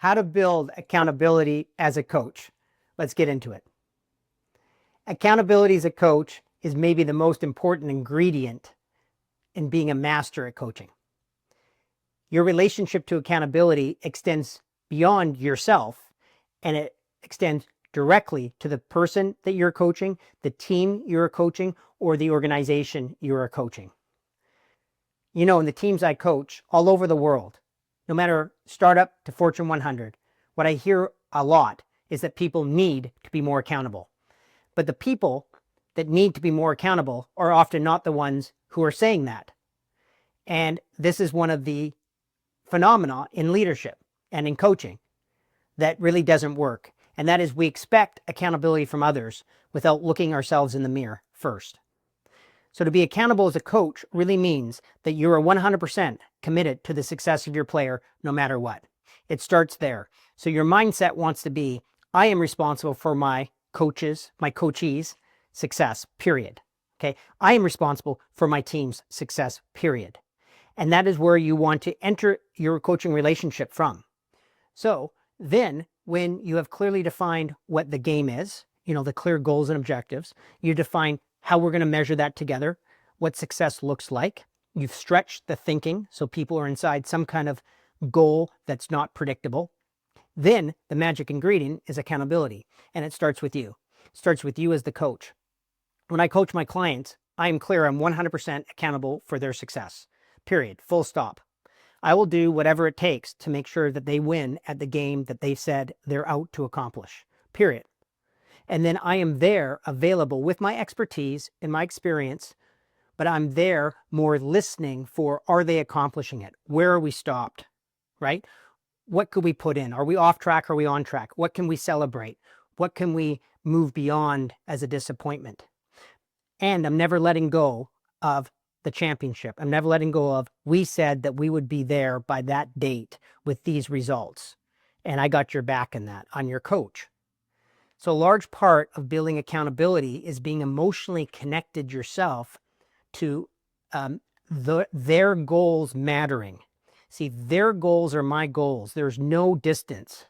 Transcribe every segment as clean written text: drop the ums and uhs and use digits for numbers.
How to build accountability as a coach. Let's get into it. Accountability as a coach is maybe the most important ingredient in being a master at coaching. Your relationship to accountability extends beyond yourself, and it extends directly to the person that you're coaching, the team you're coaching, or the organization you're coaching. You know, in the teams I coach all over the world, no matter startup to Fortune 100, what I hear a lot is that people need to be more accountable. But the people that need to be more accountable are often not the ones who are saying that. And this is one of the phenomena in leadership and in coaching that really doesn't work. And that is we expect accountability from others without looking ourselves in the mirror first. So to be accountable as a coach really means that you are 100% committed to the success of your player no matter what. It starts there. So your mindset wants to be, I am responsible for my coachees' success, period. Okay. I am responsible for my team's success, period. And that is where you want to enter your coaching relationship from. So then when you have clearly defined what the game is, the clear goals and objectives, you define how we're going to measure that together, what success looks like. You've stretched the thinking so people are inside some kind of goal that's not predictable. Then the magic ingredient is accountability, and it starts with you. It starts with you as the coach. When I coach my clients, I am clear I'm 100% accountable for their success, period, full stop. I will do whatever it takes to make sure that they win at the game that they said they're out to accomplish, period. And then I am there available with my expertise and my experience, but I'm there more listening for, are they accomplishing it? Where are we stopped, right? What could we put in? Are we off track? Are we on track? What can we celebrate? What can we move beyond as a disappointment? And I'm never letting go of the championship. I'm never letting go of, we said that we would be there by that date with these results. And I got your back in that. I'm your coach. So a large part of building accountability is being emotionally connected yourself to their goals mattering. See, their goals are my goals. There's no distance.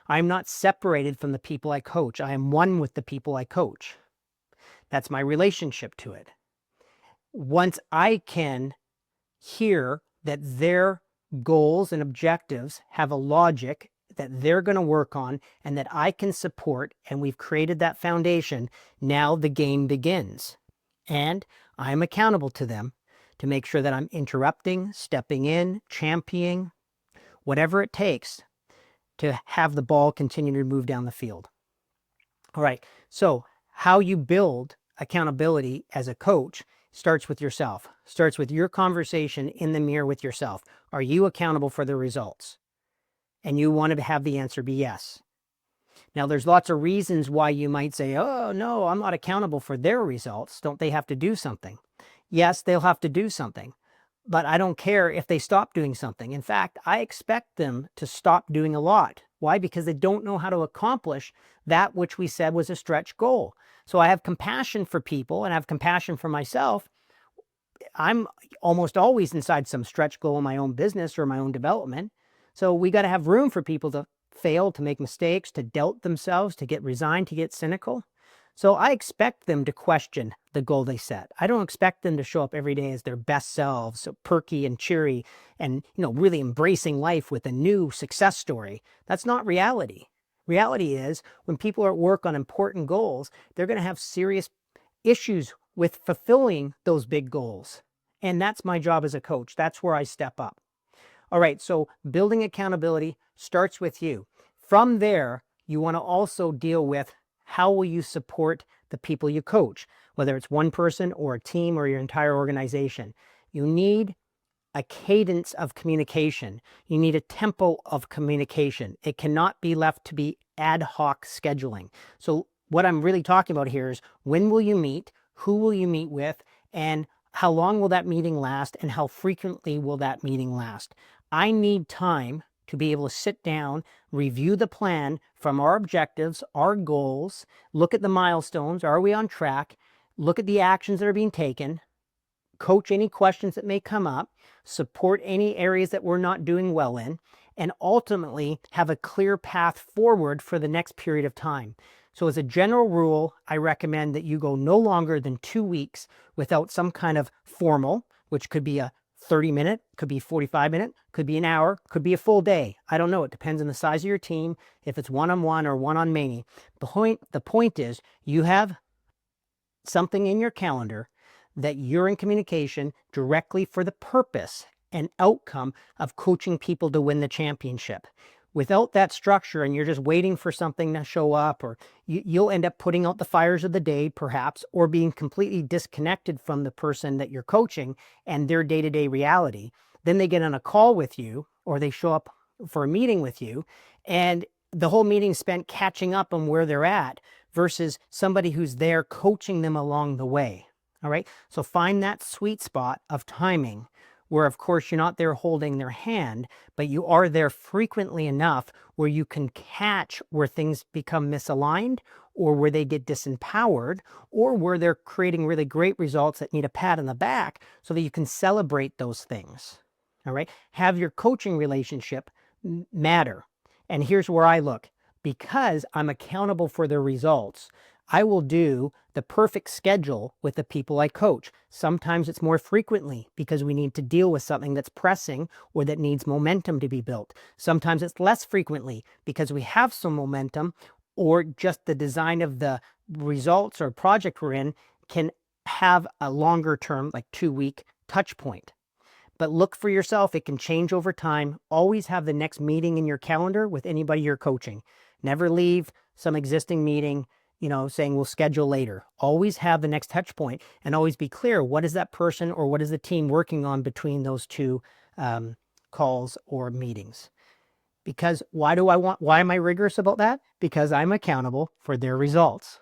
I'm not separated from the people I coach. I am one with the people I coach. That's my relationship to it. Once I can hear that their goals and objectives have a logic that they're going to work on and that I can support, and we've created that foundation, now the game begins. And I'm accountable to them to make sure that I'm interrupting, stepping in, championing, whatever it takes to have the ball continue to move down the field. All right, so how you build accountability as a coach starts with yourself, starts with your conversation in the mirror with yourself. Are you accountable for the results? And you want to have the answer be yes. Now, there's lots of reasons why you might say, oh, no, I'm not accountable for their results. Don't they have to do something? Yes, they'll have to do something, but I don't care if they stop doing something. In fact, I expect them to stop doing a lot. Why? Because they don't know how to accomplish that which we said was a stretch goal. So I have compassion for people and I have compassion for myself. I'm almost always inside some stretch goal in my own business or my own development. So we got to have room for people to fail, to make mistakes, to doubt themselves, to get resigned, to get cynical. So I expect them to question the goal they set. I don't expect them to show up every day as their best selves, so perky and cheery and, really embracing life with a new success story. That's not reality. Reality is when people are at work on important goals, they're going to have serious issues with fulfilling those big goals. And that's my job as a coach. That's where I step up. All right, so building accountability starts with you. From there, you want to also deal with how will you support the people you coach, whether it's one person or a team or your entire organization. You need a cadence of communication. You need a tempo of communication. It cannot be left to be ad hoc scheduling. So what I'm really talking about here is when will you meet, who will you meet with, and how long will that meeting last, and how frequently will that meeting last? I need time to be able to sit down, review the plan from our objectives, our goals, look at the milestones, are we on track, look at the actions that are being taken, coach any questions that may come up, support any areas that we're not doing well in, and ultimately have a clear path forward for the next period of time. So as a general rule, I recommend that you go no longer than 2 weeks without some kind of formal, which could be a 30-minute, could be 45-minute, could be an hour, could be a full day. I don't know. It depends on the size of your team, if it's one-on-one or one-on-many. The point is you have something in your calendar that you're in communication directly for the purpose and outcome of coaching people to win the championship. Without that structure, and you're just waiting for something to show up, or you'll end up putting out the fires of the day perhaps, or being completely disconnected from the person that you're coaching and their day-to-day reality. Then they get on a call with you, or they show up for a meeting with you, and the whole meeting spent catching up on where they're at versus somebody who's there coaching them along the way. All right. So find that sweet spot of timing where, of course, you're not there holding their hand, but you are there frequently enough where you can catch where things become misaligned, or where they get disempowered, or where they're creating really great results that need a pat on the back, so that you can celebrate those things. All right. Have your coaching relationship matter. And here's where I look. Because I'm accountable for their results, I will do the perfect schedule with the people I coach. Sometimes it's more frequently because we need to deal with something that's pressing or that needs momentum to be built. Sometimes it's less frequently because we have some momentum, or just the design of the results or project we're in can have a longer term, like 2-week touch point. But look for yourself. It can change over time. Always have the next meeting in your calendar with anybody you're coaching. Never leave some existing meeting, saying we'll schedule later. Always have the next touch point, and always be clear, what is that person or what is the team working on between those two calls or meetings? Because why am I rigorous about that? Because I'm accountable for their results.